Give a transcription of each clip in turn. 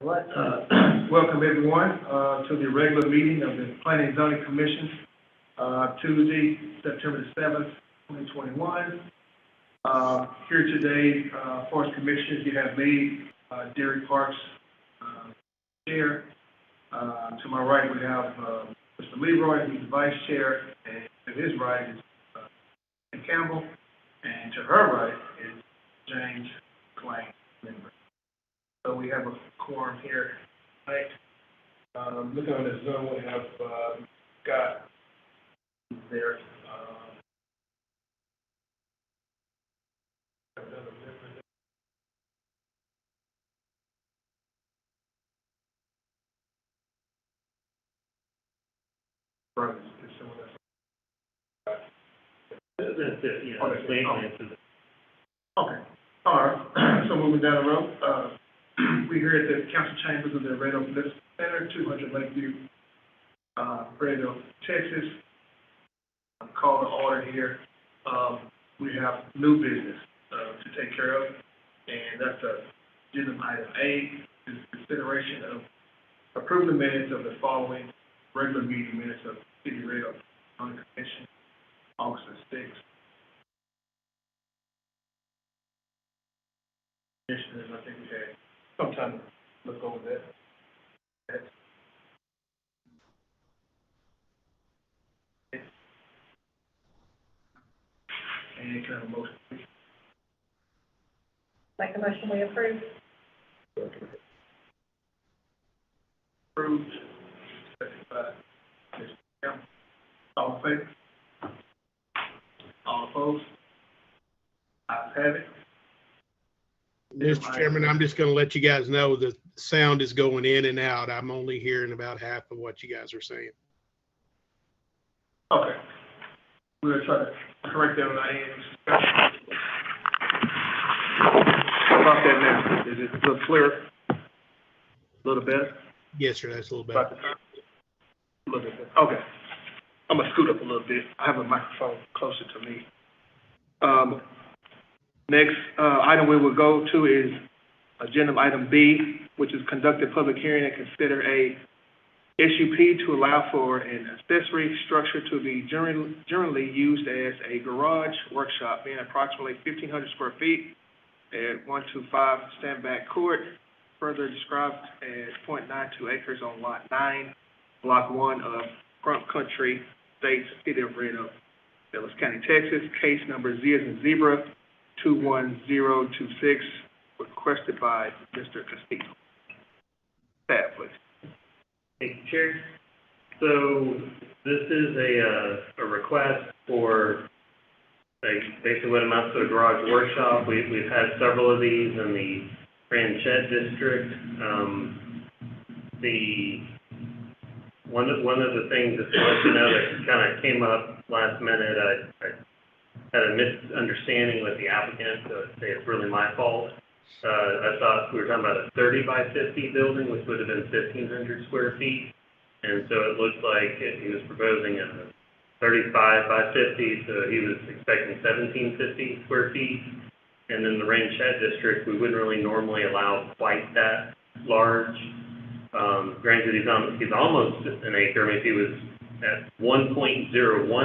What? Welcome everyone to the regular meeting of the Planning and Zoning Commission, Tuesday, September the 7th, 2021. Here today, for us commissioners, you have me, Derek Parks, chair. To my right, we have Mr. Leroy, he's the vice chair, and to his right is Ken Campbell, and to her right is James Klein, member. So we have a quorum here tonight. Looking on the Zoom, we have Scott there. Brothers, is someone else? That's it, yeah. Okay. Okay. All right. So moving down the road, we're here at the council chambers of the Red Oak Lift Center, 200 Lakeview, Red Oak, Texas. Call to order here. We have new business to take care of, and that's agenda item A, is consideration of approving the minutes of the following regular meeting minutes of City Red Oak County Commission, August the 6th. Commissioners, I think we had some time to look over that. And can I have a motion, please? Make a motion, we approve. Approved. Second by Mr. Campbell. All in favor? All opposed? Ayes have it. Mr. Chairman, I'm just going to let you guys know the sound is going in and out. I'm only hearing about half of what you guys are saying. Okay. We're going to try to correct that on our end. How about that now? Is it a little clearer? A little better? Yes, sir. That's a little About better. the time? A little bit better. Okay. I'm going to scoot up a little bit. I have a microphone closer to me. Next item we will go to is agenda item B, which is conduct a public hearing and consider a SUP to allow for an accessory structure to be generally used as a garage workshop, being approximately 1,500 square feet at 125 Standback Court, further described as 0.92 acres on Lot 9, Block 1 of Front Country Estates, City of Red Oak, Ellis County, Texas. Case number Z as in zebra, 21026, requested by Mr. Castillo. Staff, please. Thank you, Chair. So this is a request for basically what amounts to a garage workshop. We've had several of these in the Ranchette district. One of the things that's let you know that kind of came up last minute, I had a misunderstanding with the applicant, so I'd say it's really my fault. I thought we were talking about a 30 by 50 building, which would have been 1,500 square feet. And so it looked like he was proposing a 35 by 50, so he was expecting 1,750 square feet. And in the Ranchette district, we wouldn't really normally allow quite that large. Granted, he's almost an acre. I mean, if he was at 1.01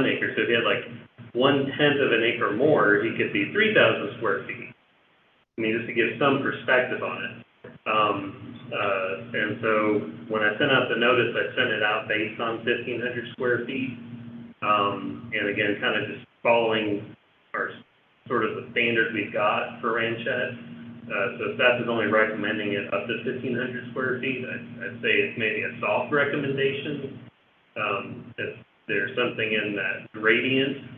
acres, so if he had like 1/10 of an acre more, he could be 3,000 square feet. I mean, just to give some perspective on it. And so when I sent out the notice, I sent it out based on 1,500 square feet. And again, kind of just following our sort of the standard we've got for Ranchette. So staff is only recommending it up to 1,500 square feet. I'd say it's maybe a soft recommendation. If there's something in that gradient,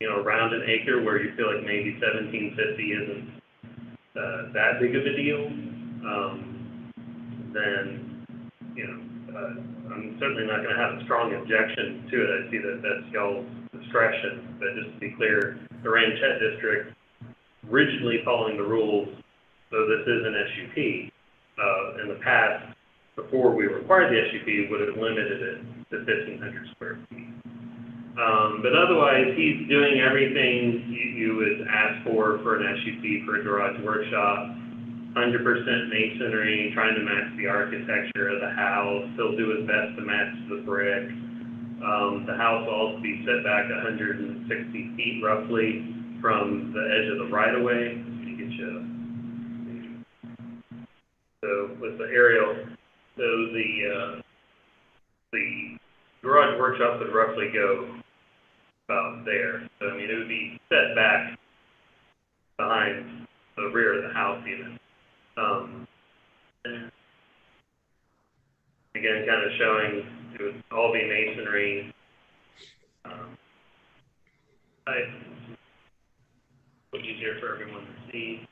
around an acre where you feel like maybe 1,750 isn't that big of a deal, then, I'm certainly not going to have a strong objection to it. I see that that's y'all's discretion. But just to be clear, the Ranchette district, originally following the rules, so this is an SUP, in the past, before we required the SUP, would have limited it to 1,500 square feet. But otherwise, he's doing everything you would ask for an SUP for a garage workshop. 100% masonry, trying to match the architecture of the house. He'll do his best to match the brick. The house will also be set back 160 feet roughly from the edge of the right-of-way. So with the aerial, so the garage workshop would roughly go about there. So, I mean, it would be set back behind the rear of the house even. Again, kind of showing it would all be masonry. Which is easier for everyone to see.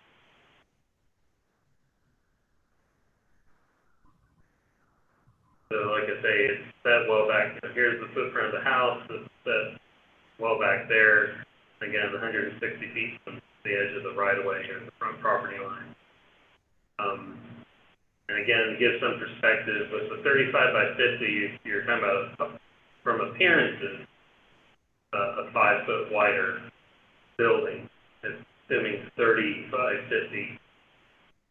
So like I say, it's set well back. Here's the footprint of the house. It's set well back there. Again, 160 feet from the edge of the right-of-way or the front property line. And again, to give some perspective, with the 35 by 50, you're talking about, from appearances, a 5 foot wider building, assuming 30 by 50,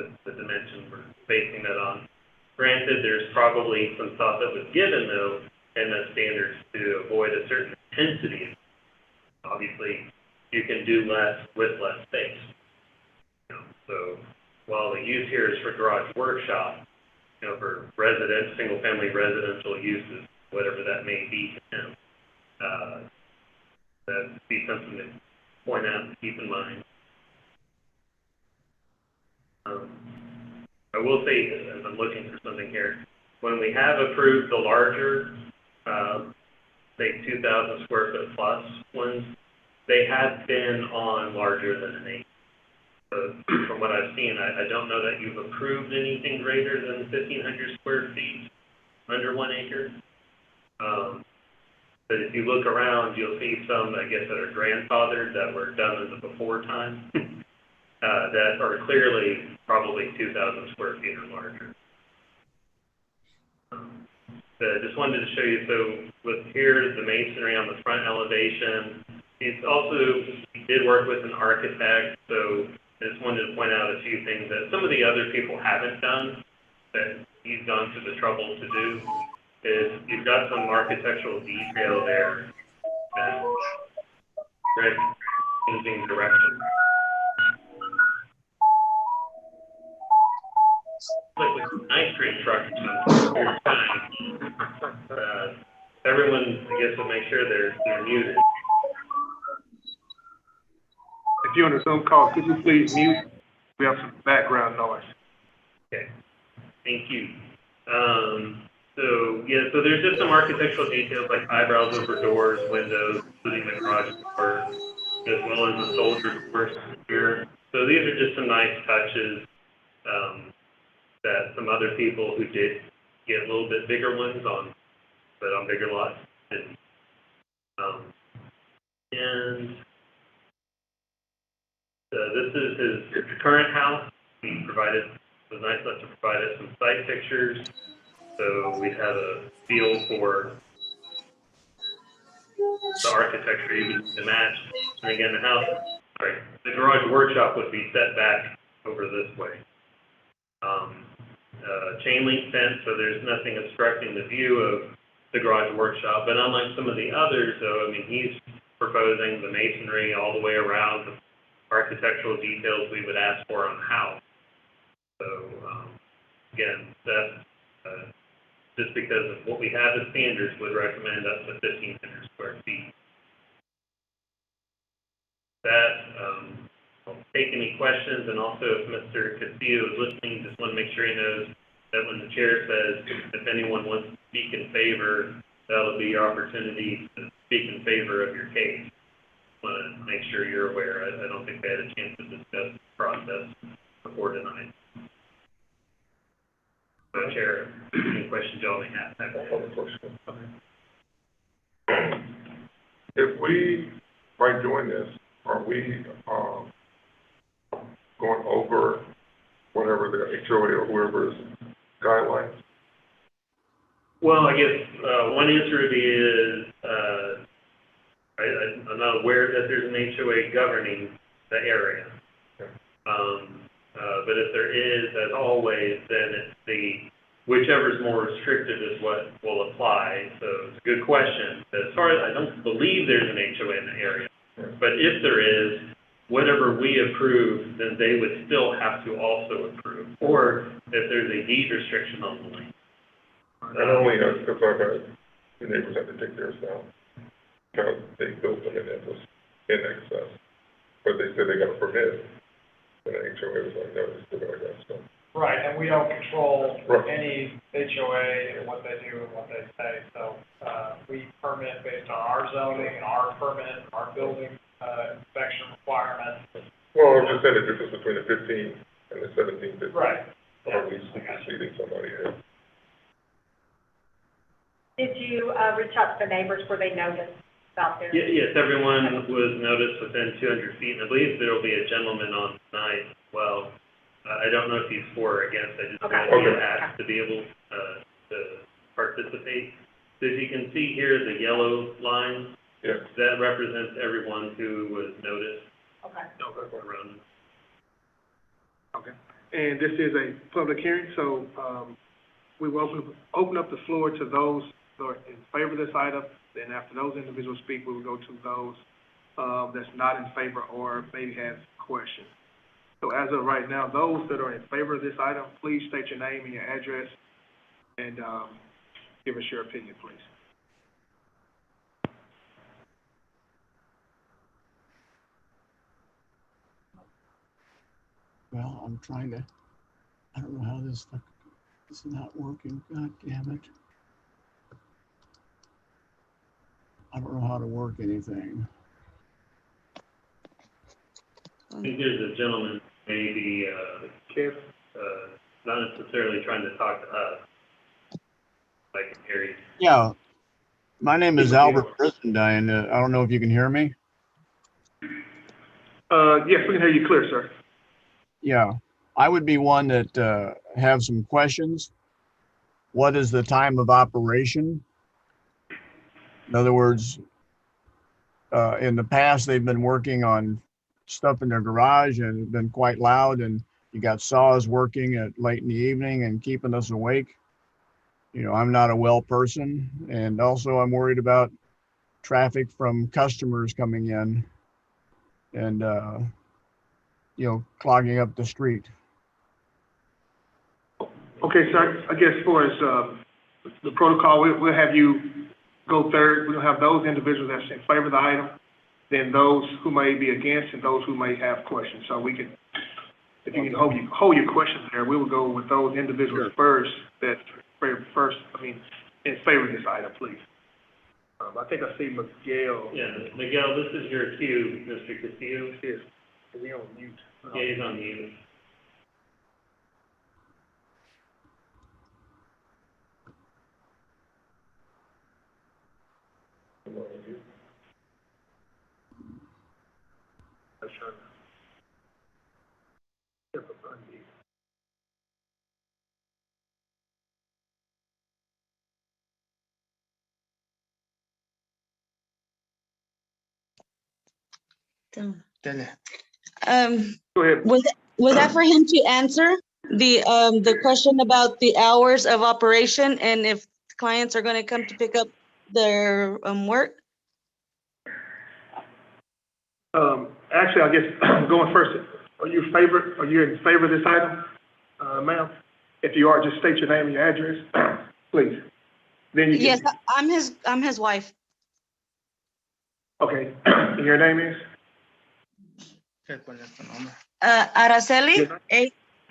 the dimension we're basing that on. Granted, there's probably some thought that was given, though, in the standards to avoid a certain intensity. Obviously, you can do less with less space. So while the use here is for garage workshop, for single-family residential uses, whatever that may be to him, that'd be something to point out and keep in mind. I will say, as I'm looking for something here, when we have approved the larger, say 2,000 square foot plus ones, they have been on larger than an acre. So from what I've seen, I don't know that you've approved anything greater than 1,500 square feet under 1 acre. But if you look around, you'll see some, I guess, that are grandfathered that were done in the before time that are clearly probably 2,000 square feet or larger. I just wanted to show you, so with here, the masonry on the front elevation, he did work with an architect, so I just wanted to point out a few things that some of the other people haven't done that he's gone through the trouble to do, is you've got some architectural detail there and Greg changing direction. Like with an ice cream truck or something. Everyone, I guess, will make sure they're muted. If you're on the Zoom call, could you please mute? We have some background noise. Okay, thank you. So there's just some architectural details like eyebrows over doors, windows, including the garage door, as well as the soldier doors here. So these are just some nice touches that some other people who did get a little bit bigger ones on bigger lots didn't. This is his current house. It was nice enough to provide us some site pictures, so we'd have a feel for the architecture even to match. And again, the garage workshop would be set back over this way. Chain link fence, so there's nothing obstructing the view of the garage workshop. But unlike some of the others, though, I mean, he's proposing the masonry all the way around, the architectural details we would ask for on the house. So again, that's just because of what we have as standards would recommend up to 1,500 square feet. I'll take any questions, and also if Mr. Castillo is listening, just want to make sure he knows that when the chair says if anyone wants to speak in favor, that'll be your opportunity to speak in favor of your case. I want to make sure you're aware. I don't think they had a chance to discuss the process before tonight. So, Chair, any questions y'all may have? I have a question. If we, by doing this, are we going over whatever the HOA or whoever's guidelines? Well, I guess one answer would be is I'm not aware that there's an HOA governing the area. But if there is, as always, then it's whichever is more restrictive is what will apply. So it's a good question. As far as, I don't believe there's an HOA in the area, but if there is, whatever we approve, then they would still have to also approve. Or if there's a deed restriction on the lien. And only us, because I've had the neighbors have to take theirs down. Because they built them in excess. But they said they got a permit. And the HOA was like, no, they're still gonna get stuff. Right, and we don't control Right. any HOA and what they do and what they say, so, we permit based on our zoning and our permit, our building, inspection requirements. Well, I'm just saying the difference between the 15 and the 1750. Right. Are we superseding somebody else? Did you reach out to the neighbors where they noticed about their? Yes, everyone was noticed within 200 feet, and I believe there will be a gentleman on tonight. Well, I don't know if he's for or against, I just know Okay. he asked to be able to participate. So as you can see here, the yellow line, Yes. that represents everyone who was noticed Okay. around. Okay. And this is a public hearing, so, we will open up the floor to those who are in favor of this item. Then after those individuals speak, we will go to those, that's not in favor or maybe has questions. So as of right now, those that are in favor of this item, please state your name and your address and, give us your opinion, please. Well, I'm trying to, I don't know how this is not working. God damn it. I don't know how to work anything. I think there's a gentleman, maybe, Kev? not necessarily trying to talk to us. I can hear you. Yeah. My name is Albert Brisendine. I don't know if you can hear me. Yes, we can hear you clear, sir. Yeah. I would be one that have some questions. What is the time of operation? In other words, in the past, they've been working on stuff in their garage and it's been quite loud, and you got saws working at late in the evening and keeping us awake. You know, I'm not a well person, and also I'm worried about traffic from customers coming in and, you know, clogging up the street. Okay, sir, I guess for as, the protocol, we'll have you go third. We'll have those individuals that's in favor of the item, then those who may be against and those who may have questions. So we can, if you can hold your questions there, we will go with those individuals first that in favor of this item, please. I think I see Miguel. Yeah, Miguel, this is your cue, Mr. Castillo. Yes. Is he on mute? Yeah, he's on mute. Go ahead. Was that for him to answer the question about the hours of operation and if clients are going to come to pick up their work? Actually, I guess going first, are you in favor of this item, ma'am? If you are, just state your name and your address, please. Then you can. Yes, I'm his wife. Okay, and your name is? Araceli,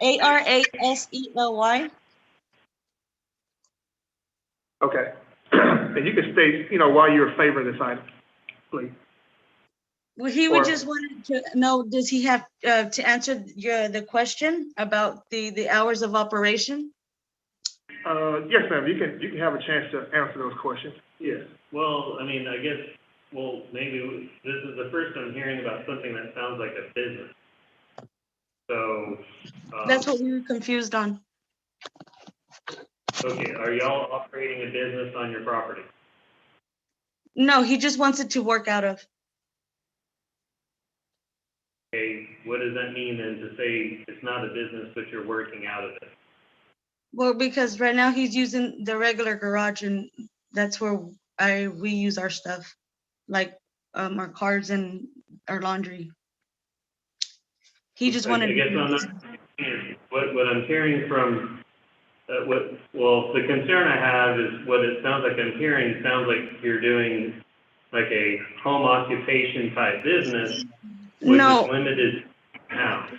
Arasely. Okay. And you can state, why you're in favor of this item, please. Well, he would just wanted to know, does he have to answer the question about the hours of operation? Yes, ma'am, you can have a chance to answer those questions. Yes. Well, I mean, I guess, maybe this is the first I'm hearing about something that sounds like a business. So. That's what we were confused on. Okay, are y'all operating a business on your property? No, he just wants it to work out of. Okay, what does that mean then to say it's not a business, but you're working out of it? Well, because right now he's using the regular garage and that's where we use our stuff, like our cards and our laundry. He just wanted. I guess I'm not, what I'm hearing from, the concern I have is what it sounds like I'm hearing, sounds like you're doing like a home occupation type business, which No, is limited house.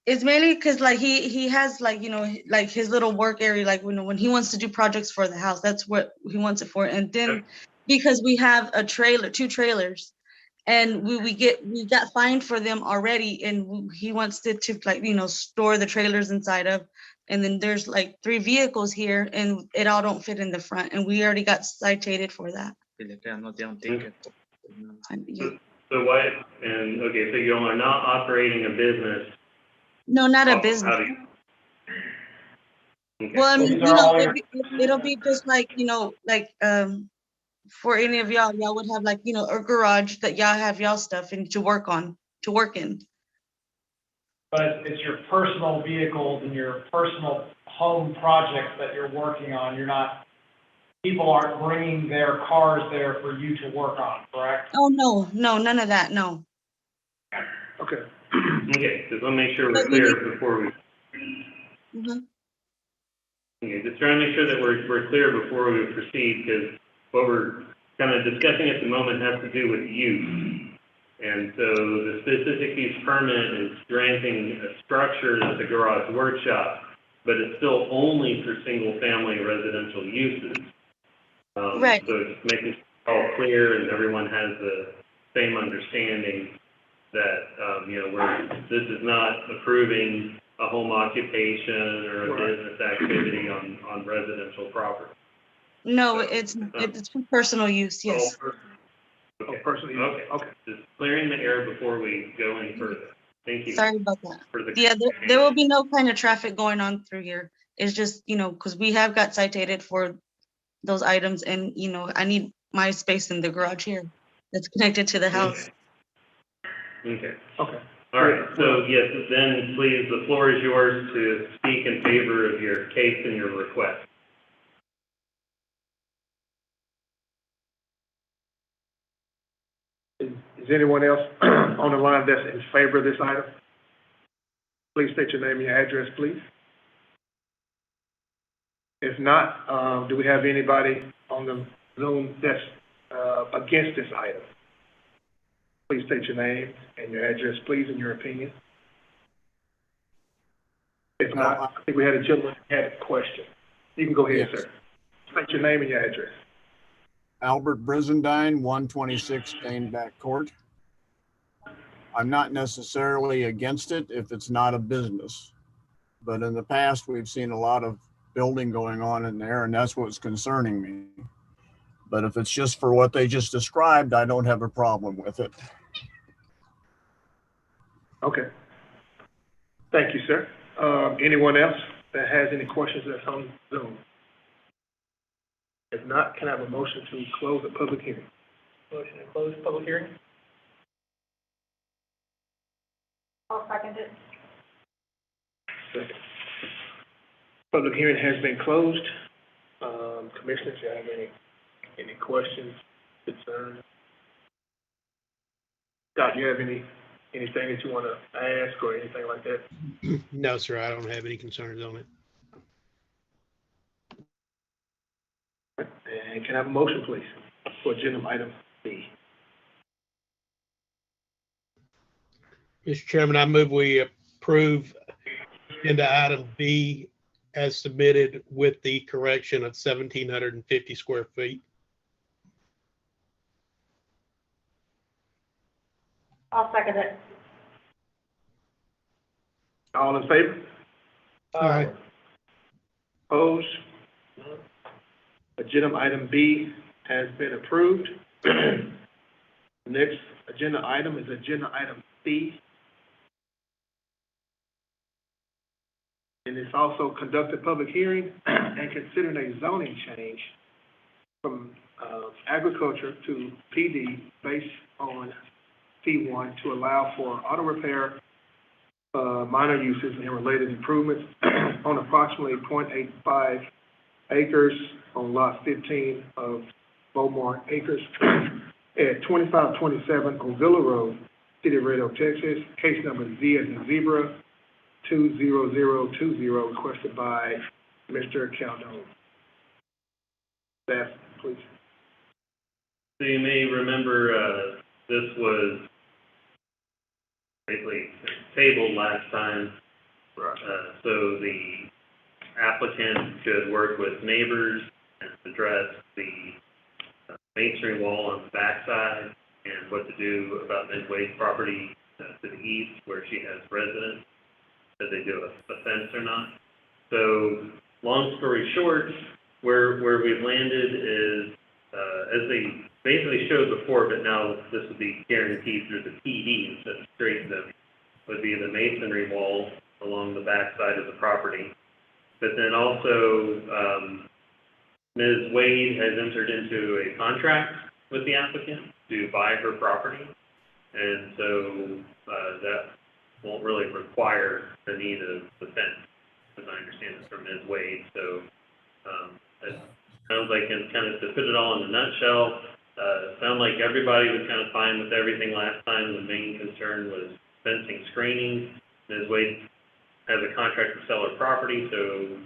it's mainly because like he has like, like his little work area, like when he wants to do projects for the house, that's what he wants it for. And then because we have a trailer, 2 trailers, and we got fined for them already, and he wants it to like, store the trailers inside of. And then there's like 3 vehicles here and it all don't fit in the front, and we already got cited for that. Yeah. So what, and, okay, so you are not operating a business. No, not a How business. do you? Okay. Well, I mean, These are all it'll be just like, like, for any of y'all would have like, a garage that y'all have y'all stuff and to work in. But it's your personal vehicles and your personal home projects that you're working on. People aren't bringing their cars there for you to work on, correct? Oh, no, none of that, no. Okay. Okay, just want to make sure we're clear before we, Mhm. okay, just trying to make sure that we're clear before we proceed, because what we're kind of discussing at the moment has to do with use. And so the specific use permit is granting a structure that's a garage workshop, but it's still only for single-family residential uses. Right. So just making sure it's all clear and everyone has the same understanding that, this is not approving a home occupation or a business activity on residential property. No, it's for personal use, yes. Okay. Personal use. Okay. Just clearing the air before we go any further. Thank you. Sorry about that. For the. Yeah, there will be no kind of traffic going on through here. It's just, because we have got cited for those items, and, I need my space in the garage here that's connected to the house. Okay. Okay. All right. So yes, then please, the floor is yours to speak in favor of your case and your request. Is anyone else on the line that's in favor of this item? Please state your name and your address, please. If not, do we have anybody on the Zoom that's against this item? Please state your name and your address, please, and your opinion. If not, I think we had a gentleman who had a question. You can go ahead, Yes. sir. State your name and your address. Albert Brizendine, 126 Stainback Court. I'm not necessarily against it if it's not a business, but in the past, we've seen a lot of building going on in there, and that's what's concerning me. But if it's just for what they just described, I don't have a problem with it. Okay. Thank you, sir. Anyone else that has any questions that's on Zoom? If not, can I have a motion to close the public hearing? Motion to close the public hearing? I'll second it. Second. Public hearing has been closed. Commissioners, you have any questions, concerns? Scott, you have anything that you want to ask or anything like that? No, sir, I don't have any concerns on it. And can I have a motion, please, for agenda item B? Mr. Chairman, I move we approve agenda item B as submitted with the correction of 1,750 square feet. I'll second it. All in favor? Aye. Opposed? Agenda item B has been approved. Next agenda item is agenda item C. And it's also conduct a public hearing and considering a zoning change from agriculture to PD based on C1 to allow for auto repair, minor uses and related improvements on approximately 0.85 acres on lot 15 of Beaumont Acres at 2527 on Villa Road, City of Radio, Texas. Case number Z as in zebra 20020, requested by Mr. Caldone. Staff, please. So you may remember, this was basically tabled last time. So the applicant could work with neighbors and address the masonry wall on the backside and what to do about Ms. Wade's property to the east where she has residence, that they do a fence or not. So long story short, where we've landed is, as they basically showed before, but now this would be guaranteed through the PD instead of straight them, would be the masonry wall along the backside of the property. But then also, Ms. Wade has entered into a contract with the applicant to buy her property. And so that won't really require the need of the fence, as I understand it from Ms. Wade. So it sounds like, and kind of to put it all in a nutshell, sound like everybody was kind of fine with everything last time. The main concern was fencing screening. Ms. Wade has a contract to sell her property, so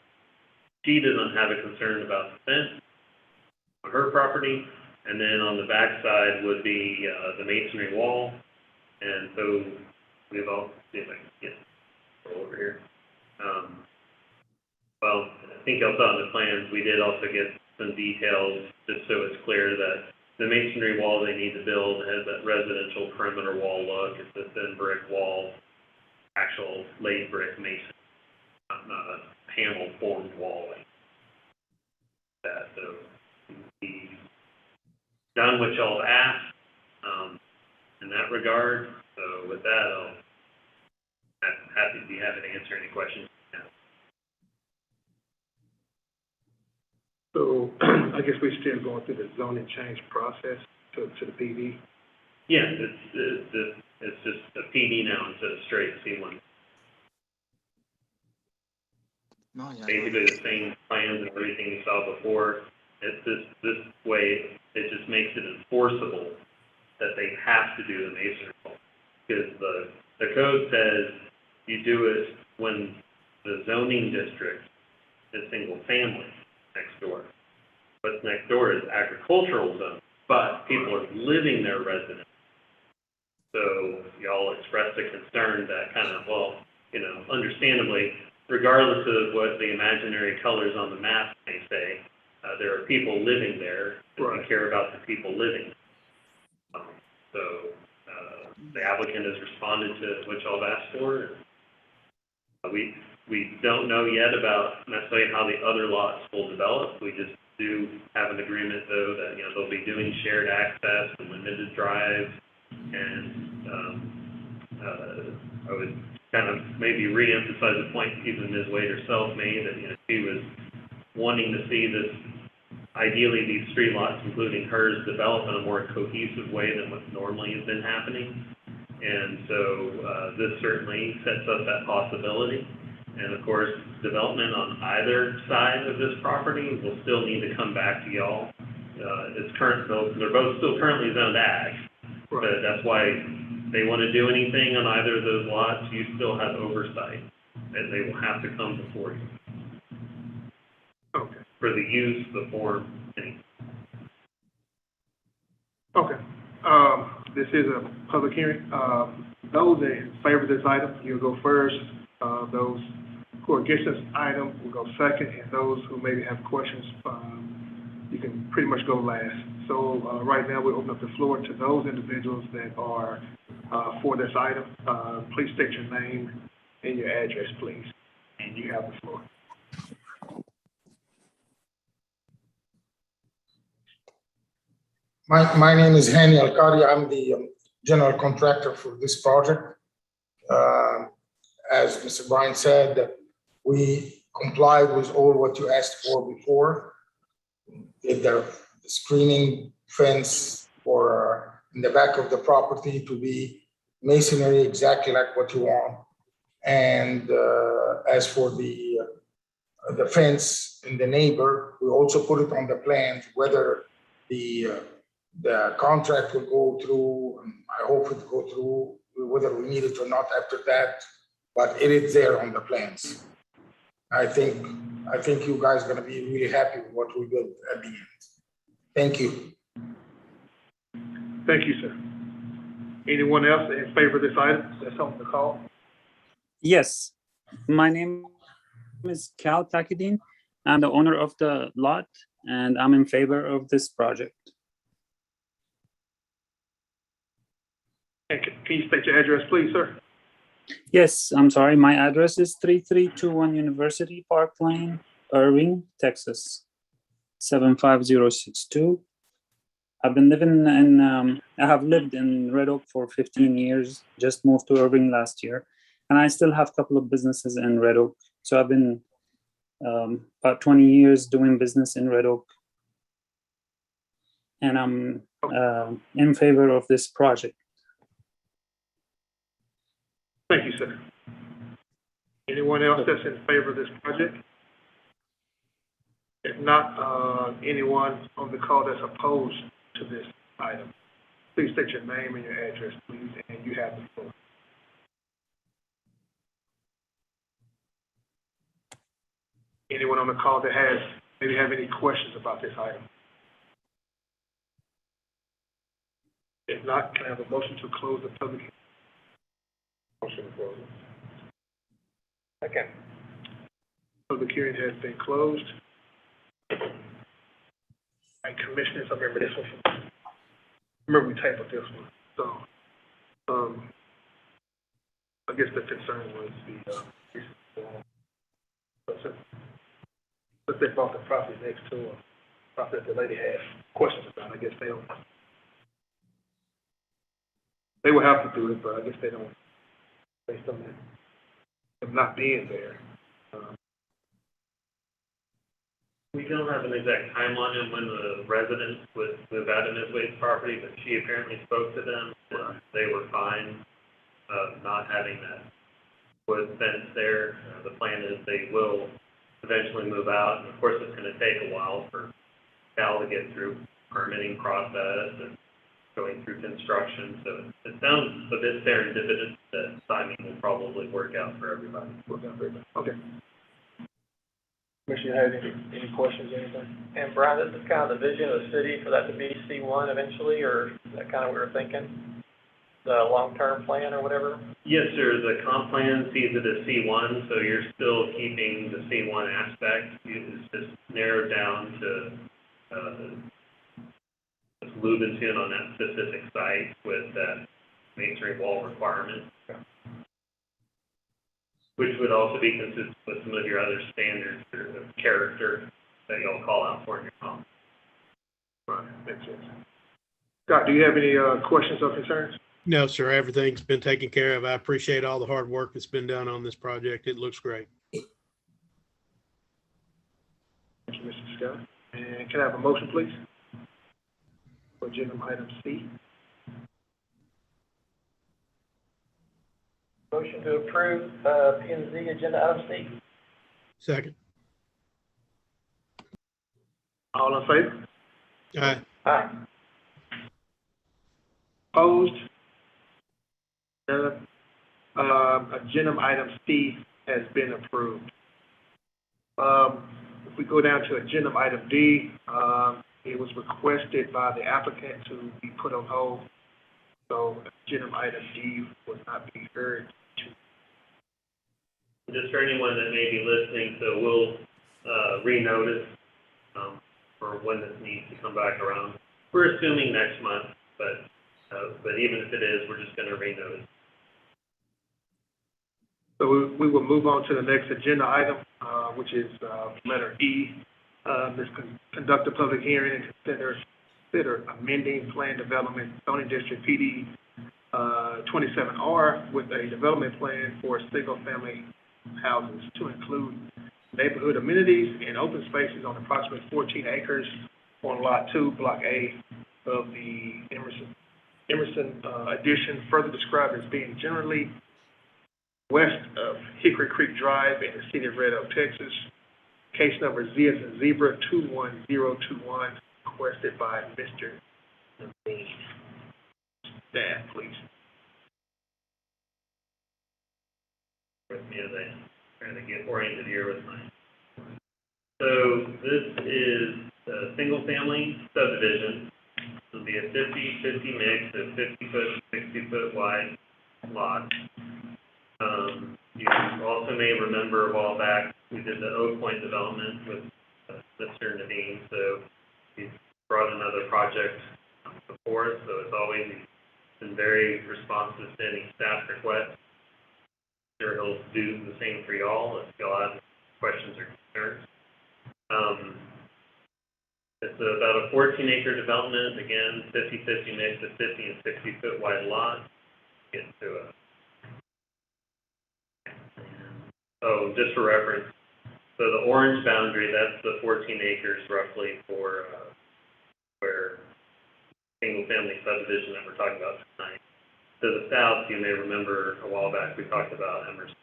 she doesn't have a concern about the fence on her property. And then on the backside would be the masonry wall. And so we've all, see if I can get over here. Well, I think I saw in the plans, we did also get some details just so it's clear that the masonry wall they need to build has that residential perimeter wall look. It's a thin brick wall, actual laid brick mason, not a panel formed wall like that. So he's done what y'all asked in that regard. So with that, I'm happy to be happy to answer any questions. So I guess we're still going through the zoning change process to the PD. Yeah, it's just a PD now instead of straight C1. Basically the same plans and everything you saw before. It's this way, it just makes it enforceable that they have to do the masonry wall. Because the code says you do it when the zoning district is single family next door. What's next door is agricultural zone, but people are living there residents. So y'all expressed a concern that kind of, well, you know, understandably, regardless of what the imaginary colors on the map may say, there are people living there, and we care about the people living. So the applicant has responded to what y'all have asked for. We don't know yet about necessarily how the other lots will develop. We just do have an agreement, though, that, you know, they'll be doing shared access and limited drive. And I would kind of maybe re-emphasize the point even Ms. Wade herself made, that, you know, she was wanting to see this, ideally these three lots, including hers, develop in a more cohesive way than what normally has been happening. And so this certainly sets up that possibility. And of course, development on either side of this property will still need to come back to y'all. They're both still currently zoned ag, but that's why they want to do anything on either of those lots, you still have oversight, and they will have to come before you. Okay. For the use, the form, anything. Okay. This is a public hearing. Those in favor of this item, you'll go first. Those who are against this item will go second, and those who maybe have questions, you can pretty much go last. So right now, we open up the floor to those individuals that are for this item. Please state your name and your address, please. And you have the floor. My name is Hani Alkari. I'm the general contractor for this project. As Mr. Bryan said, we complied with all what you asked for before. Did the screening fence for in the back of the property to be masonry exactly like what you want. And as for the fence in the neighbor, we also put it on the plans, whether the contract will go through, and I hope it will go through, whether we need it or not after that, but it is there on the plans. I think you guys are gonna be really happy with what we built at the end. Thank you. Thank you, sir. Anyone else in favor of this item that's on the call? Yes, my name is Cal Takidin. I'm the owner of the lot, and I'm in favor of this project. And can you state your address, please, sir? Yes, I'm sorry. My address is 3321 University Park Lane, Irving, Texas, 75062. I've been living in, I have lived in Red Oak for 15 years, just moved to Irving last year. And I still have a couple of businesses in Red Oak. So I've been about 20 years doing business in Red Oak. And I'm in favor of this project. Thank you, sir. Anyone else that's in favor of this project? If not, anyone on the call that's opposed to this item, please state your name and your address, please, and you have the floor. Anyone on the call that maybe have any questions about this item? If not, can I have a motion to close the public hearing? Motion to close. Second. Public hearing has been closed. And commissioners, I remember this one. I remember we tabled this one. So, I guess the concern was since they bought the property next to a property that the lady had questions about, I guess they will have to do it, but I guess they don't, based on them not being there. We don't have an exact timeline on when the resident would move out of Ms. Wade's property, but she apparently spoke to them, and they were fine, not having that wood fence there. The plan is they will eventually move out, and of course, it's gonna take a while for Cal to get through permitting process and going through construction, so it sounds a bit serendipitous that timing will probably work out for everybody. Okay. Commissioner, have any questions, anything? And Brian, this is kind of the vision of the city for that to be C1 eventually, or is that kind of what we were thinking? The long-term plan or whatever? This year, the comp plan sees it as C1, so you're still keeping the C1 aspect. It's just narrowed down to moving in on that specific site with that masonry wall requirement, which would also be consistent with some of your other standards of character that y'all call out for in your comp. Right, makes sense. Scott, do you have any questions or concerns? No, sir. Everything's been taken care of. I appreciate all the hard work that's been done on this project. It looks great. Thank you, Mr. Scott. And can I have a motion, please? For agenda item C. Motion to approve P&Z agenda item C. Second. All in favor? Aye. Aye. Opposed? None. Agenda item C has been approved. If we go down to agenda item D, it was requested by the applicant to be put on hold. So agenda item D would not be heard. Just for anyone that may be listening, so we'll renotice for when this needs to come back around. We're assuming next month, but even if it is, we're just going to renotice. So we will move on to the next agenda item, which is letter E. This conduct a public hearing and consider amending plan development zoning district PD 27R with a development plan for single-family houses to include neighborhood amenities and open spaces on approximately 14 acres on Lot 2, Block A of the Emerson Emerson addition, further described as being generally west of Hickory Creek Drive in the city of Red Oak, Texas. Case number Z as in zebra 21021, requested by Mr. Levine. Staff, please. With me as I trying to get oriented here with mine. So this is a single-family subdivision. It'll be a 50-50 mix of 50-foot, 60-foot wide lots. You also may remember a while back, we did the Oak Point development with Mr. Naveen, so he's brought another project before us, so it's always been very responsive to any staff requests. Sure he'll do the same for y'all if y'all have questions or concerns. It's about a 14-acre development, again, 50-50 mix of 50 and 60-foot wide lots. Get to a just for reference, so the orange boundary, that's the 14 acres roughly for where single-family subdivision that we're talking about tonight. To the south, you may remember a while back we talked about Emerson.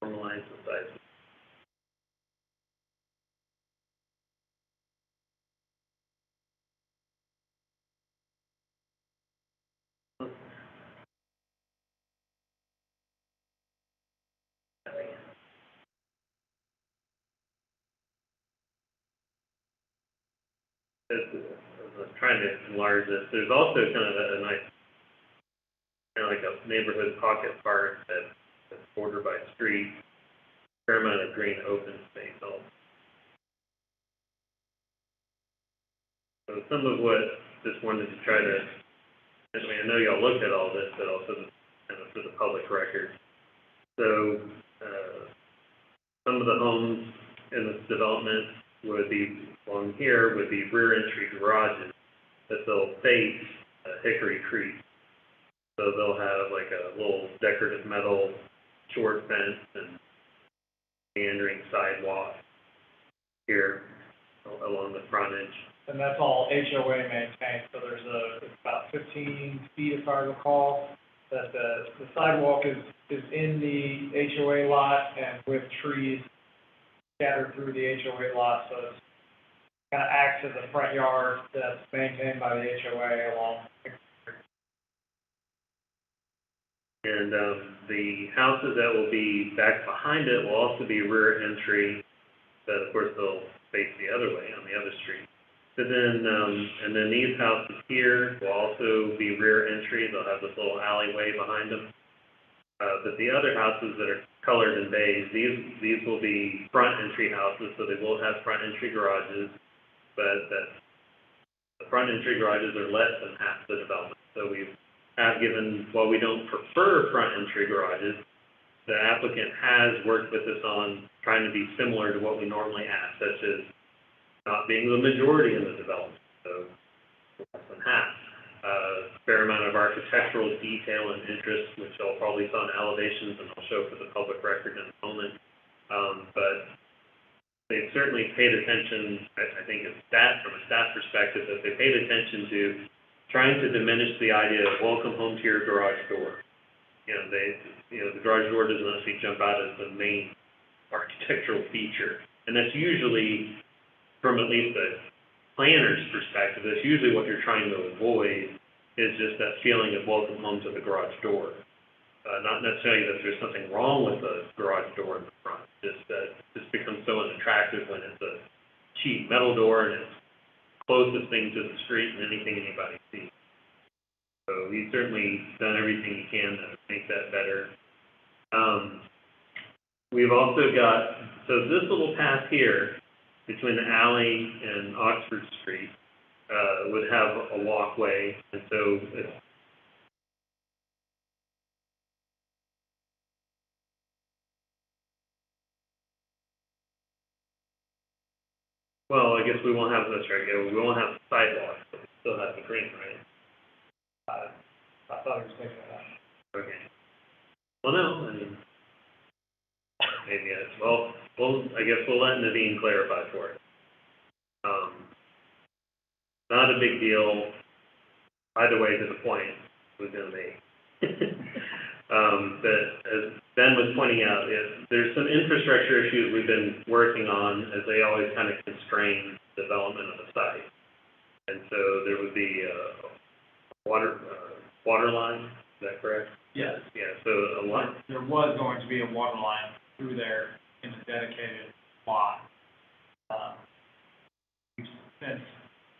Normalize the size. As I was trying to enlarge this, there's also kind of a nice, kind of like a neighborhood pocket park that's bordered by streets, fair amount of green open space also. So some of what just wanted to try to, I mean, I know y'all looked at all this, but also kind of for the public record. So some of the homes in this development would be along here would be rear entry garages that they'll face Hickory Creek. So they'll have like a little decorative metal short fence and meandering sidewalk here along the frontage. And that's all HOA maintained, so there's it's about 15 feet, if I recall, that the sidewalk is in the HOA lot and with trees scattered through the HOA lot, so it's kind of acts as a front yard that's maintained by the HOA along. And the houses that will be back behind it will also be rear entry, but of course they'll face the other way on the other street. So then, and then these houses here will also be rear entry. They'll have this little alleyway behind them. But the other houses that are colored in beige, these will be front entry houses, so they will have front entry garages, but the front entry garages are less than half the development. So we have given, while we don't prefer front entry garages, the applicant has worked with us on trying to be similar to what we normally have, such as not being the majority in the development, so less than half. Fair amount of architectural detail and interest, which I'll probably saw in elevations and I'll show for the public record in a moment. But they've certainly paid attention, I think from a staff perspective, that they paid attention to trying to diminish the idea of welcome home to your garage door. The garage door doesn't necessarily jump out as the main architectural feature. And that's usually, from at least the planner's perspective, that's usually what you're trying to avoid, is just that feeling of welcome home to the garage door. Not necessarily that there's something wrong with the garage door in the front, just that it just becomes so unattractive when it's a cheap metal door and it's closest thing to the street and anything anybody sees. So he's certainly done everything he can to make that better. We've also got, so this little path here between the alley and Oxford Street would have a walkway, and so it's well, I guess we won't have this right here. We won't have the sidewalk, but we still have the green, right? I thought he was taking that out. Okay. Well, no, I mean, maybe I guess we'll let Naveen clarify for it. Not a big deal, either way to the point we're gonna make. But as Ben was pointing out, there's some infrastructure issues we've been working on as they always kind of constrain development of the site. And so there would be a water line, is that correct? Yes. Yeah, so a lot, There was going to be a water line through there in a dedicated lot. We've since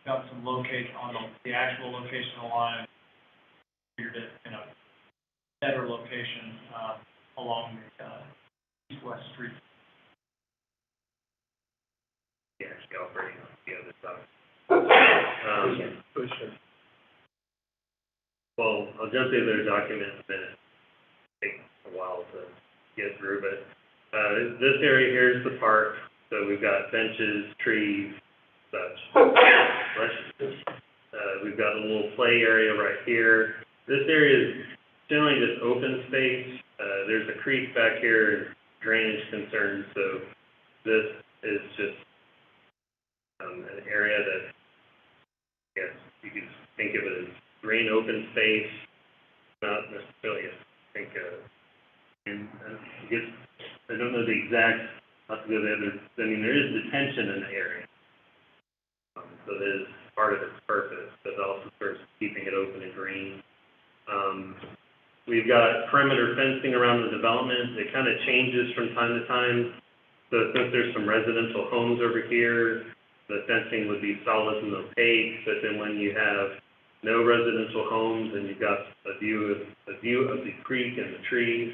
got some locate on the actual location of the line, figured it in a better location, along the east-west street. yeah, actually operating on the other side. Well, I'll jump through their document in a minute. Take a while to get through, but this area here is the park. So we've got benches, trees, such. We've got a little play area right here. This area is generally just open space. There's a creek back here and drainage concerns, so this is just an area that, I guess, you could think of it as green open space, not necessarily, I don't know the exact, not to go there, I mean, there is detention in the area. So that is part of its purpose, but also starts keeping it open and green. We've got perimeter fencing around the development. It kind of changes from time to time. So since there's some residential homes over here, the fencing would be solid and opaque, but then when you have no residential homes and you've got a view of the creek and the trees,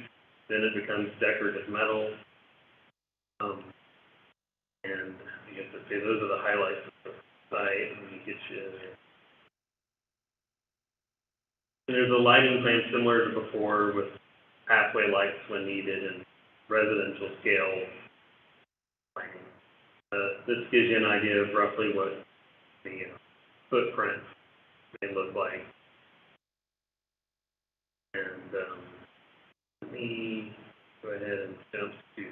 then it becomes decorative metal. And I guess I'd say those are the highlights of the site. Let me get you there. And there's a lighting plan similar to before with pathway lights when needed and residential scale lighting. This gives you an idea of roughly what the footprint may look like. And let me go ahead and jump to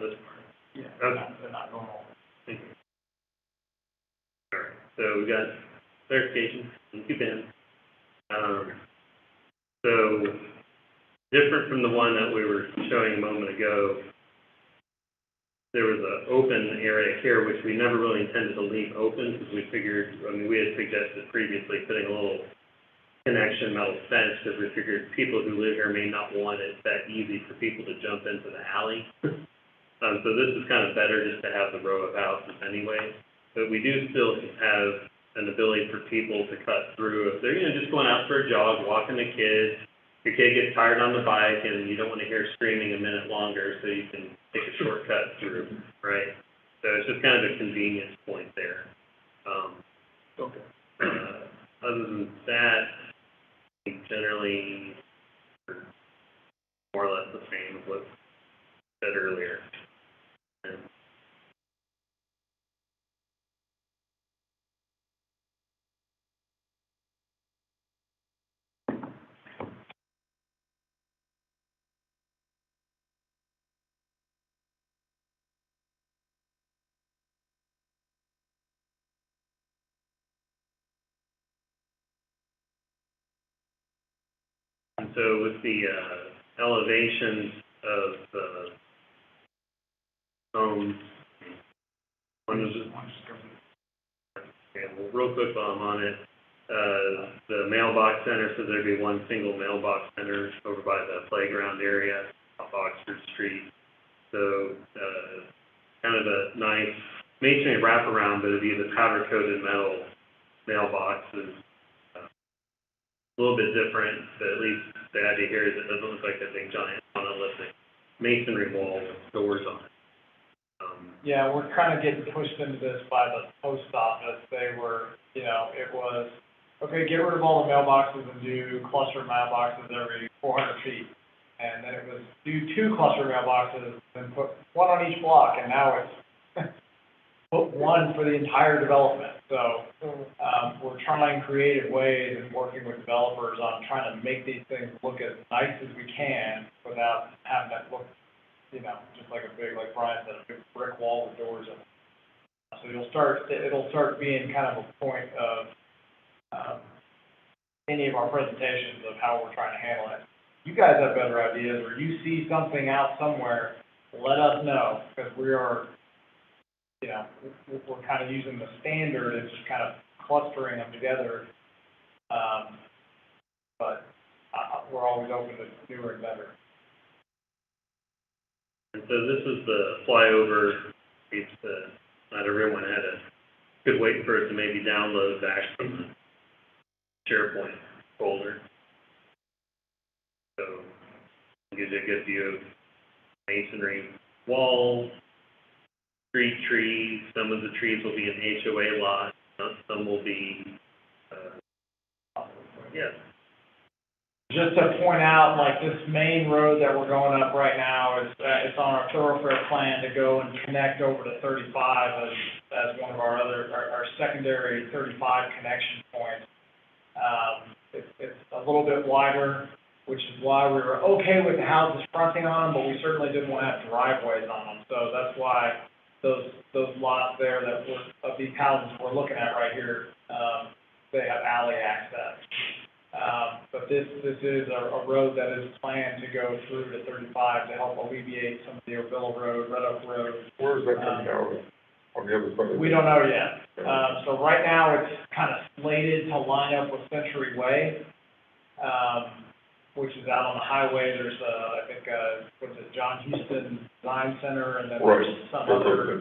this part. Yeah, Okay. they're not normal. Thank you. All right, so we got clarification. Thank you, Ben. So different from the one that we were showing a moment ago, there was an open area here, which we never really intended to leave open because we figured, I mean, we had suggested previously putting a little connection metal fence because we figured people who live here may not want it that easy for people to jump into the alley. So this is kind of better just to have the row of houses anyway. But we do still have an ability for people to cut through if they're, just going out for a jog, walking the kids. Your kid gets tired on the bike and you don't want to hear screaming a minute longer, so you can take a shortcut through, right? So it's just kind of a convenience point there. Okay. Other than that, I think generally more or less the same as what I said earlier. And And so with the elevations of the homes, one is, okay, well, real quick while I'm on it, the mailbox center, so there'd be one single mailbox center over by the playground area off Oxford Street. So, kind of a nice masonry wraparound, but it'd be the powder coated metal mailboxes. A little bit different, but at least the idea here is it doesn't look like a big giant monolithic masonry wall with doors on it. Yeah, we're kind of getting pushed into this by the post office. They were, you know, it was, okay, get rid of all the mailboxes and do cluster mailboxes every 400 feet. And then it was do 2 cluster mailboxes and put 1 on each block, and now it's put 1 for the entire development. So we're trying creative ways and working with developers on trying to make these things look as nice as we can without having that look, you know, just like a big, like Brian said, a big brick wall with doors in it. So it'll start being kind of a point of any of our presentations of how we're trying to handle it. You guys have better ideas, or you see something out somewhere, let us know, because we are, you know, we're kind of using the standard and just kind of clustering them together. But we're always open to newer and better. And so this is the flyover. It's not everyone could wait for it to maybe download back from the SharePoint folder. So it gives you a good view of masonry walls, street trees. Some of the trees will be in HOA lots. Some will be, yes. Just to point out, like this main road that we're going up right now is it's on our thoroughfare plan to go and connect over to 35 as one of our secondary 35 connection points. It's a little bit wider, which is why we were okay with the houses fronting on them, but we certainly didn't want to have driveways on them. So that's why those lots there of these houses we're looking at right here, they have alley access. But this is a road that is planned to go through to 35 to help alleviate some of the Ovilla Road, Red Oak Road. Where is that coming out of? On the other side? We don't know yet. So right now it's kind of slated to line up with Century Way, which is out on the highway. There's I think, what's it, John Houston Design Center, and then Right. there's some other.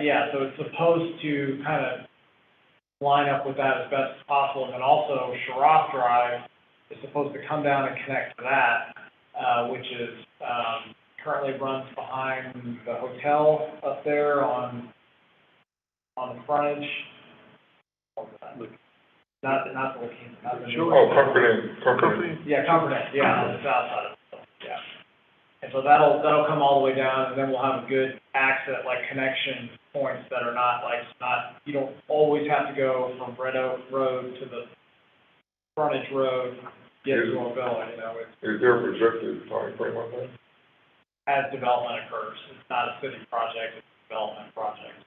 Yeah, so it's supposed to kind of line up with that as best as possible. And then also Sharaf Drive is supposed to come down and connect to that, which is currently runs behind the hotel up there on the frontage. Not the looking, not the new. Oh, Comfort. Yeah, Comfort, yeah, on the south side of it, yeah. And so that'll come all the way down, and then we'll have a good access, like connection points that are not, you don't always have to go from Red Oak Road to the frontage road, get to Ovilla, you know, Is there a projected time frame on that? as development occurs. It's not a city project, it's a development project.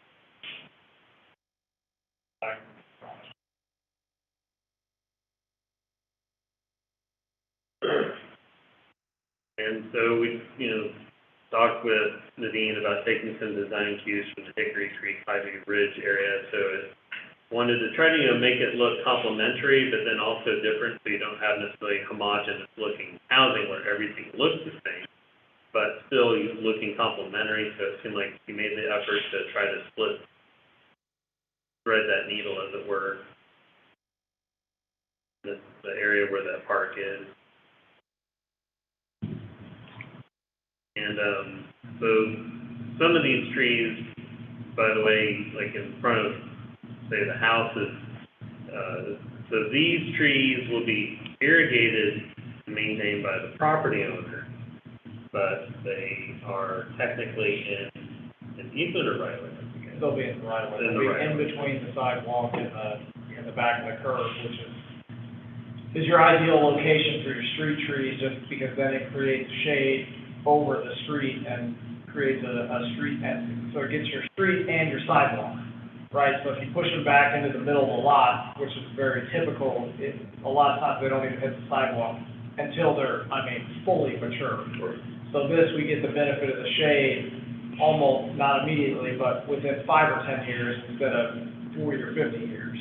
And so we, talked with Nadine about taking some design cues from the Hickory Creek Ivy Ridge area. So it wanted to try to, make it look complementary, but then also different, so you don't have necessarily homogeneous looking housing where everything looks the same, but still looking complementary. So it seemed like you made the effort to try to thread that needle, as it were, the area where that park is. And so some of these trees, by the way, like in front of, say, the houses, so these trees will be irrigated and maintained by the property owner, but they are technically in easement or right of way. They'll be in the right of way. In the right of way. In between the sidewalk and the back of the curb, which is your ideal location for your street trees, just because then it creates shade over the street and creates a street, so it gets your street and your sidewalk, right? So if you push them back into the middle of the lot, which is very typical, a lot of times they don't even hit the sidewalk, until they're, fully mature. So this, we get the benefit of the shade almost, not immediately, but within 5 or 10 years instead of 40 or 50 years.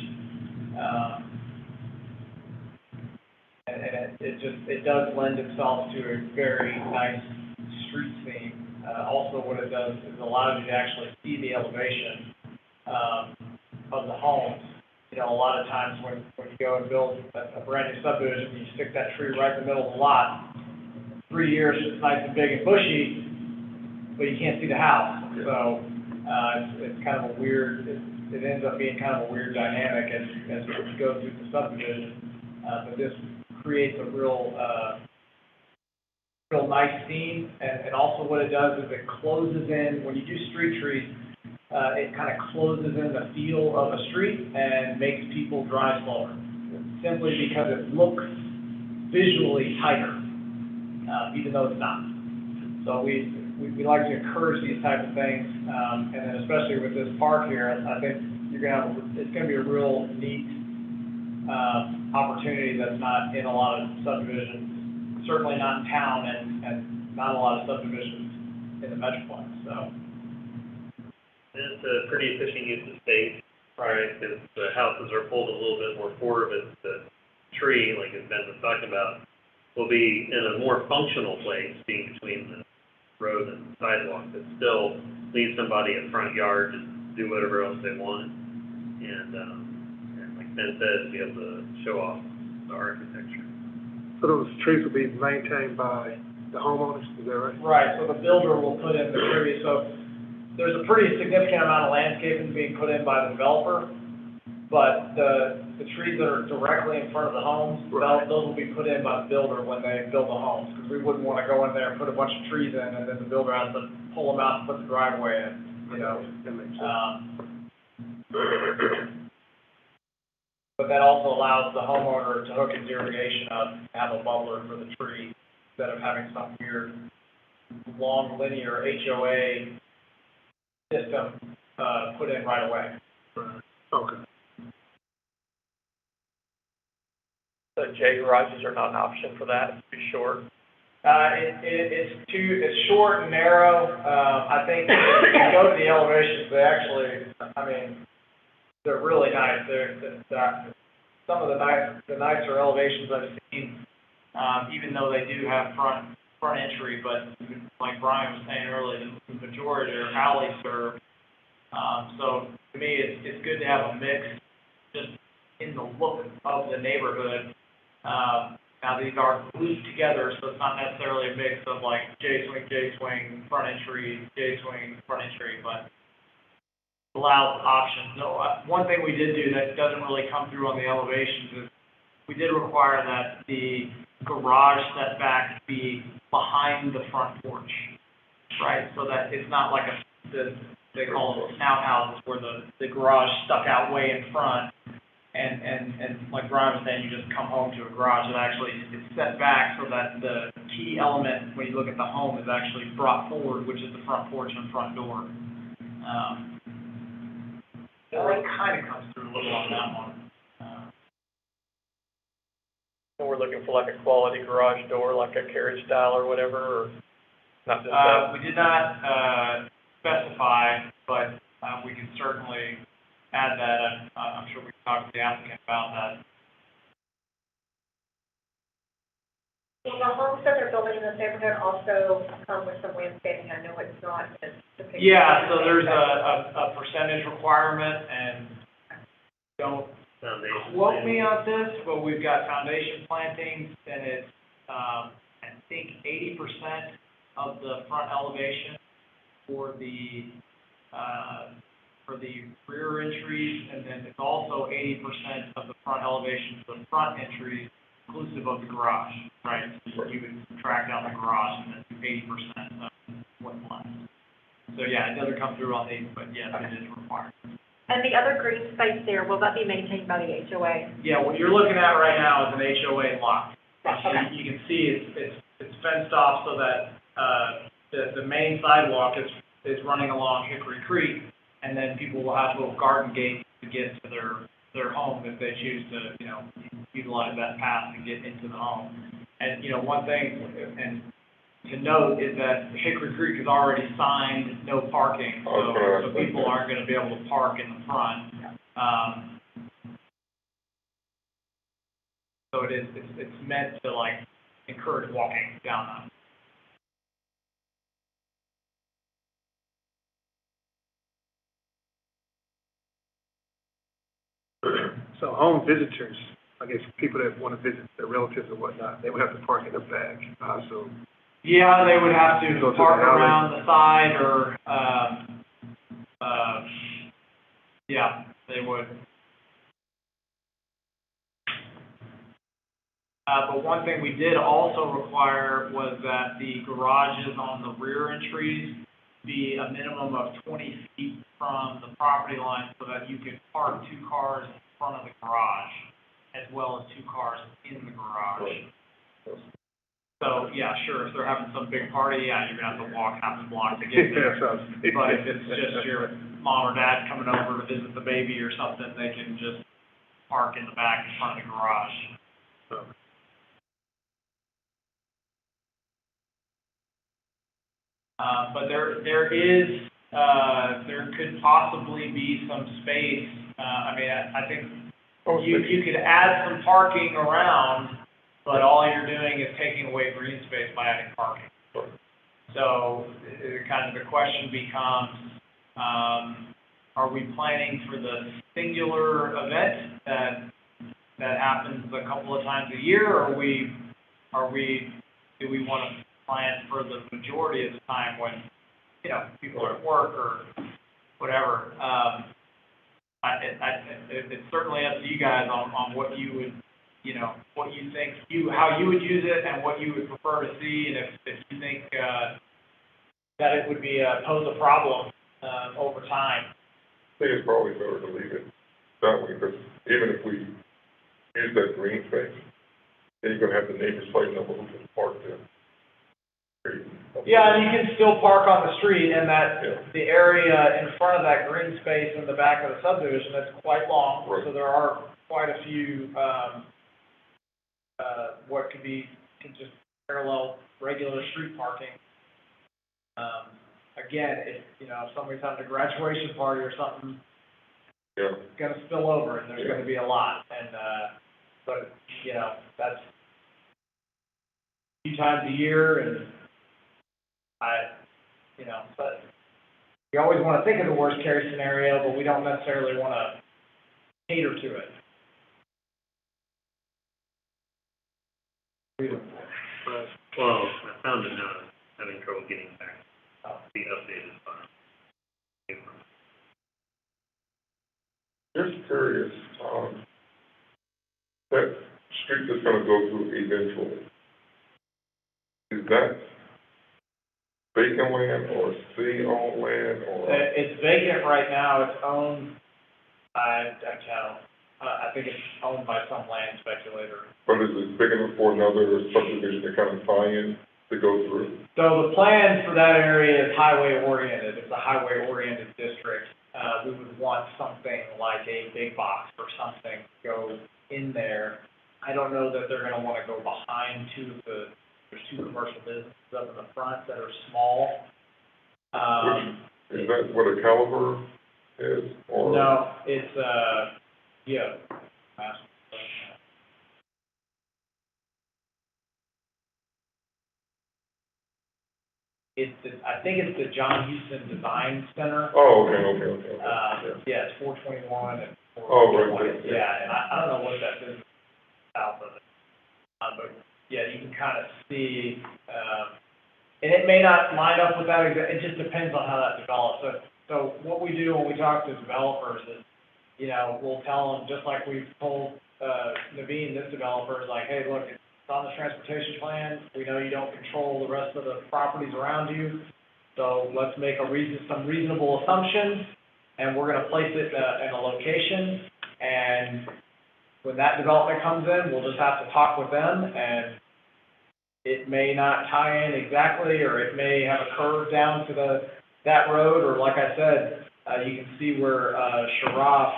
And it does lend itself to a very nice street theme. Also what it does is allows you to actually see the elevation of the homes. You know, a lot of times when you go and build a brand new subdivision, you stick that tree right in the middle of the lot. 3 years, it's nice and big and bushy, but you can't see the house. So it's kind of a weird, it ends up being kind of a weird dynamic as you go through the subdivision. But this creates a real nice scene, and also what it does is it closes in, when you do street trees, it kind of closes in the feel of a street and makes people drive slower, simply because it looks visually tighter, even though it's not. So we like to encourage these types of things, and then especially with this park here, I think it's gonna be a real neat opportunity that's not in a lot of subdivisions, certainly not in town, and not a lot of subdivisions in the Metroplex, so. It's a pretty efficient use of space, right, because the houses are pulled a little bit more forward, but the tree, like as Ben was talking about, will be in a more functional place, being between the road and the sidewalk, that still leaves somebody a front yard to do whatever else they want, and like Ben said, be able to show off the architecture. So those trees will be maintained by the homeowners, is that right? Right, so the builder will put in the trees, so there's a pretty significant amount of landscaping being put in by the developer, but the trees that are directly in front of the homes, those will be put in by the builder when they build the homes, because we wouldn't want to go in there and put a bunch of trees in, and then the builder has to pull them out and put the driveway in, you know. But that also allows the homeowner to hook his irrigation up, and have a bubbler for the tree, instead of having some weird long linear HOA system put in right away. Okay. So J garages are not an option for that, it's too short. It's short and narrow. I think if you go to the elevations, they actually, they're really nice. They're some of the nicer elevations I've seen, even though they do have front entry, but like Brian was saying earlier, the majority are alley served. So to me, it's good to have a mix just in the look of the neighborhood. Now these are glued together, so it's not necessarily a mix of like J-swing, front entry, J-swing, front entry, but allows options. So one thing we did do that doesn't really come through on the elevations is we did require that the garage setback be behind the front porch, right? So that it's not like they call them snout houses where the garage stuck out way in front. And like Brian was saying, you just come home to a garage. It actually is set back so that the key element when you look at the home is actually brought forward, which is the front porch and front door. It kind of comes through a little on that one. And we're looking for like a quality garage door, like a carriage style or whatever, or not just that? We did not specify, but we can certainly add that. I'm sure we can talk to the applicant about that. Well, the homes that they're building in this neighborhood also come with some landscaping. I know it's not as depicted. Yeah, so there's a percentage requirement, and don't quote me on this, but we've got foundation plantings, and it's, I think 80% of the front elevation for the rear entries, and then it's also 80% of the front elevation for the front entries, inclusive of the garage, right? So you would subtract out the garage, and then 80% of what's left. So yeah, it doesn't come through on these, but yes, it is required. And the other green space there, will that be maintained by the HOA? Yeah, what you're looking at right now is an HOA lot. Okay. You can see it's fenced off so that the main sidewalk is running along Hickory Creek, and then people will have little garden gates to get to their home if they choose to, utilize that path to get into the home. And, one thing, and to note is that Hickory Creek has already signed no parking, so people aren't gonna be able to park in the front. So it's meant to like encourage walking down that. So home visitors, I guess people that want to visit their relatives or whatnot, they would have to park in the back, so. Yeah, they would have to Go to park the alley. around the side or, yeah, they would. But one thing we did also require was that the garages on the rear entries be a minimum of 20 feet from the property line so that you could park 2 cars in front of the garage as well as 2 cars in the garage. So, yeah, sure, if they're having some big party, yeah, you're gonna have to walk half the block to get there. But if it's just your mom or dad coming over to visit the baby or something, they can just park in the back in front of the garage. So. But there could possibly be some space. I think you could add some parking around, but all you're doing is taking away green space by adding parking. So kind of the question becomes, are we planning for the singular event that happens a couple of times a year, or do we want to plan for the majority of the time when, people are at work or whatever? It's certainly up to you guys on what you would, what you think, how you would use it and what you would prefer to see, and if you think that it would be pose a problem over time. I think it's probably better to leave it that way, because even if we use that green space, then you're gonna have the neighbors fighting over who can park there. Yeah, and you can still park on the street, and the area in front of that green space in the back of the subdivision, that's quite long. Right. So there are quite a few, what could be just parallel, regular street parking. Again, if somebody's having a graduation party or something, it's gonna spill over, and there's gonna be a lot, and, but, that's a few times a year, and but we always want to think of the worst case scenario, but we don't necessarily want to cater to it. Well, I found it now, having trouble getting back, the updated file. Just curious, that street that's gonna go through eventually, is that vacant land or city-owned land or? It's vacant right now. It's owned, I think it's owned by some land speculator. But is it big enough for another subdivision to kind of tie in to go through? So the plan for that area is highway oriented. It's a highway oriented district. We would want something like a big box or something to go in there. I don't know that they're gonna wanna go behind there's 2 commercial businesses up in the front that are small. Is that what a caliber is, or? No, it's, I think it's the John Houston Design Center. Oh, okay. Yeah, it's 421 and 420. Oh, right. Yeah, and I don't know what that is south of it. But yeah, you can kind of see, and it may not line up with that, it just depends on how that develops. So what we do when we talk to developers is, we'll tell them, just like we've told Naveen, this developer, is like, hey, look, it's on the transportation plan. We know you don't control the rest of the properties around you, so let's make some reasonable assumptions, and we're going to place it in a location, and when that development comes in, we'll just have to talk with them, and it may not tie in exactly, or it may have a curve down to that road, or like I said, you can see where Sharaf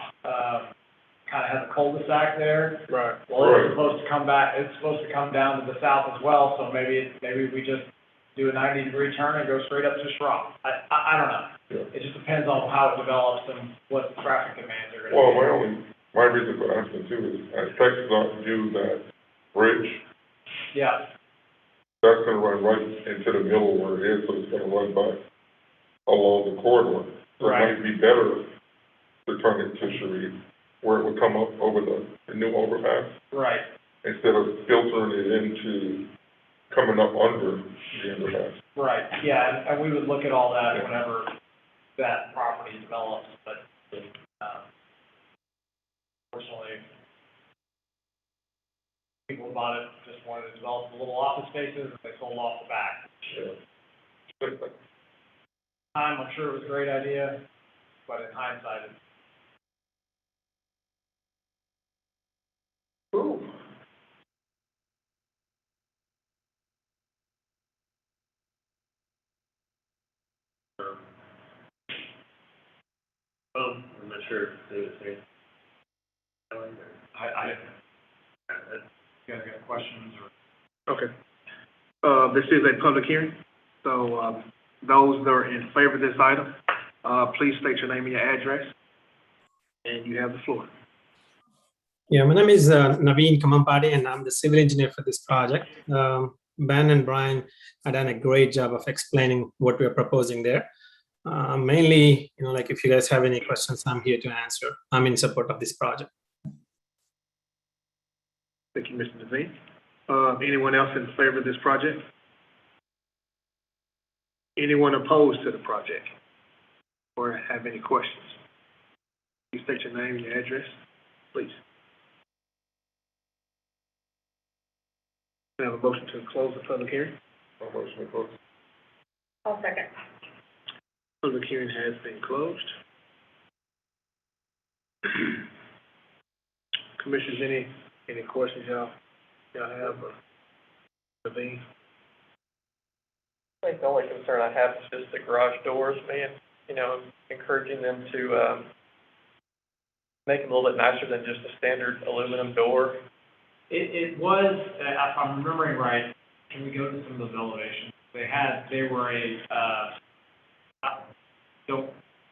kind of has a cul-de-sac there. Right. Well, it's supposed to come back, it's supposed to come down to the south as well, so maybe we just do a 90-degree turn and go straight up to Schrock. I don't know. Yeah. It just depends on how it develops and what the traffic demands are gonna Well, be. my reason for asking too is, as Texas view that bridge, Yeah, that's gonna run right into the middle where it is, so it's gonna run back along the corridor. So it Right. might be better to turn it to Sharif, where it would come up over the new overpass, right. instead of filtering it into coming up under the underpass. Right, yeah, and we would look at all that whenever that property develops, but, personally, people bought it, just wanted to develop the little office spaces, and they sold off the back. Yeah. I'm sure it was a great idea, but in hindsight, it's Ooh. Well, I'm not sure if they would say. you guys got questions or? Okay. This is a public hearing, so, those that are in favor of this item, please state your name and your address, and you have the floor. Yeah, my name is Naveen Kamampati, and I'm the civil engineer for this project. Ben and Brian have done a great job of explaining what we're proposing there. Mainly, like if you guys have any questions, I'm here to answer. I'm in support of this project. Thank you, Mr. Devine. Anyone else in favor of this project? Anyone opposed to the project or have any questions? Please state your name and your address, please. Can I have a motion to close the public hearing? No motion to close. I'll second. Public hearing has been closed. Commissioners, any questions y'all have? Devine? I think the only concern I have is just the garage doors, man, encouraging them to, make them a little bit nicer than just a standard aluminum door. It was, if I'm remembering right, can we go to some of those elevations? They were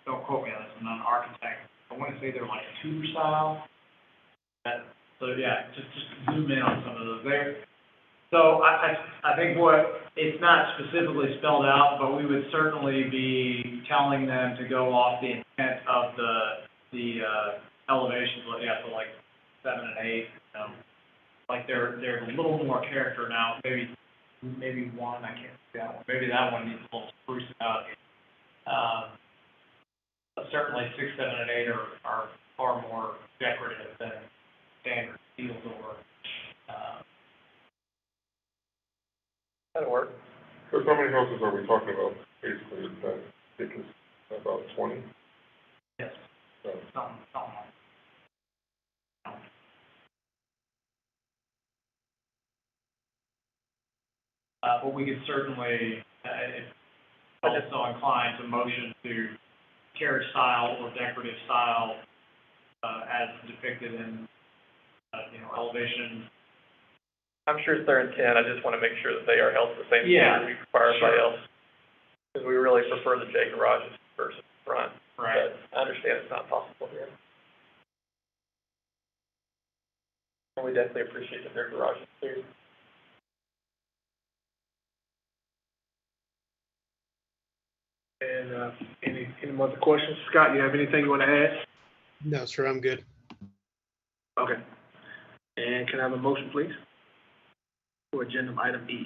don't quote me on this, I'm not an architect. I want to say they're like a Tudor style. So yeah, just zoom in on some of those there. So I think it's not specifically spelled out, but we would certainly be telling them to go off the intent of the elevations, so like 7 and 8, like they're a little more character now, maybe one, I can't see that one, maybe that one needs a little spruced out. But certainly 6, 7, and 8 are far more decorative than standard steel door. That'll work. So how many houses are we talking about? Basically, is that, I think it's about 20? Yes, So, some. But we could certainly, if also inclined to motion to carriage style or decorative style, as depicted in, elevation. I'm sure it's their intent, I just want to make sure that they are held to the same Yeah, standard we require everybody sure. else. Because we really prefer the J garages versus front. Right. But I understand it's not possible here. And we definitely appreciate that they're garages too. And, any other questions? Scott, you have anything you want to add? No, sir, I'm good. Okay. And can I have a motion, please? For agenda item E.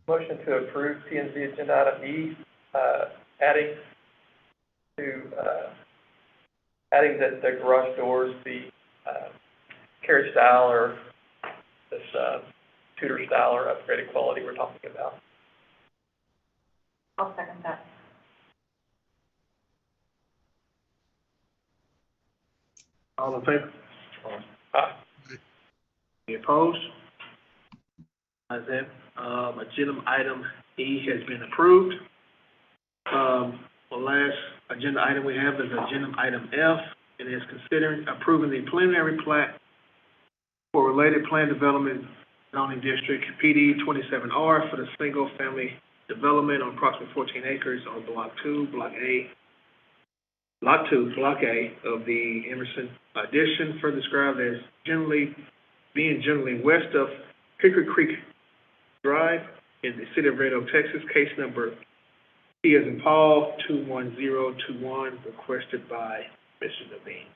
Motion to approve P and Z agenda item E, adding that the garage doors be, carriage style or this, Tudor style or upgraded quality we're talking about. I'll second that. All in favor? Aye. Any opposed? Ayes have it. Agenda item E has been approved. The last agenda item we have is agenda item F. and is considering approving the preliminary plat for related plan development zoning district PD 27R for the single-family development on approximately 14 acres on Block 2, Block A, of the Emerson addition, further described as generally west of Hickory Creek Drive in the city of Red Oak, Texas, case number P as in Paul 21021, requested by Mr. Levine.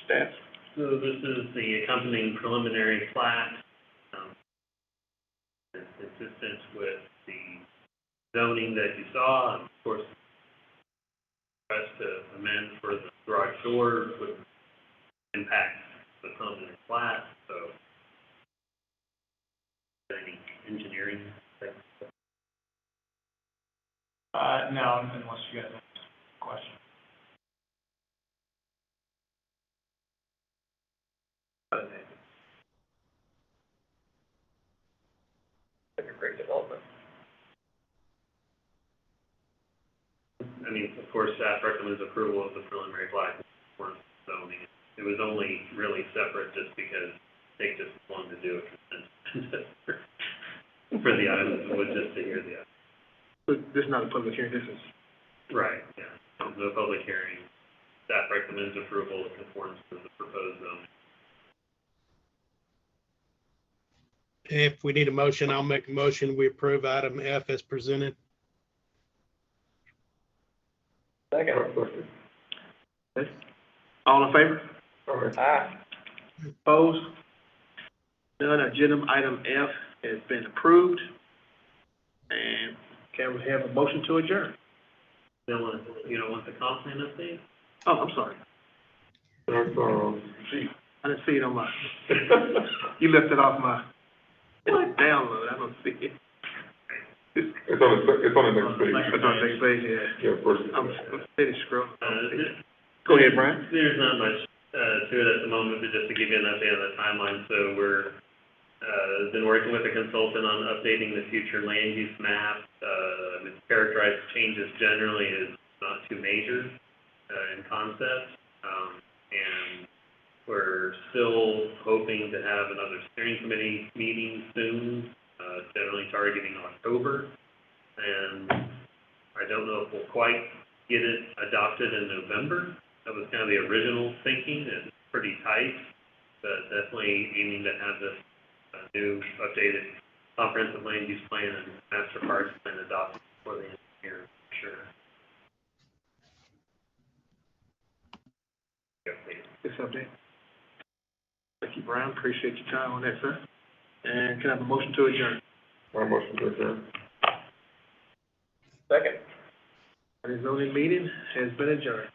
Staff. So this is the accompanying preliminary plat, in consistent with the zoning that you saw, and of course, request to amend for the garage doors would impact the preliminary plat, so any engineering things? No, unless you guys have a question. Like a great development. I mean, of course, staff recommends approval of the preliminary plat for zoning. It was only really separate just because they just wanted to do a consent for the items, it was just to hear the items. But this is not a public hearing, this is. Right, yeah. No public hearing. Staff recommends approval of conforms to the proposed zoning. If we need a motion, I'll make a motion. We approve item F as presented. Second. Okay. All in favor? Aye. Opposed? None. Agenda item F has been approved. And can we have a motion to adjourn? You don't want the comp plan update? Oh, I'm sorry. That's, I didn't see it on my, you left it off my, download, I don't see it. it's on the next page. It's on the next page, yeah. Yeah, first. I'm steady scrolling. Go ahead, Brian. There's not much to it at the moment, but just to give you an update on the timeline, so we're been working with a consultant on updating the future land use map. It's characterized changes generally as not too major in concept, and we're still hoping to have another steering committee meeting soon, generally targeting October, and I don't know if we'll quite get it adopted in November. That was kind of the original thinking. It's pretty tight, but definitely aiming to have this new updated comprehensive land use plan and master parks plan adopted before the end of the year, for sure. This update. Thank you, Brian. Appreciate your time on that, sir. And can I have a motion to adjourn? My motion to adjourn. Second. The zoning meeting has been adjourned.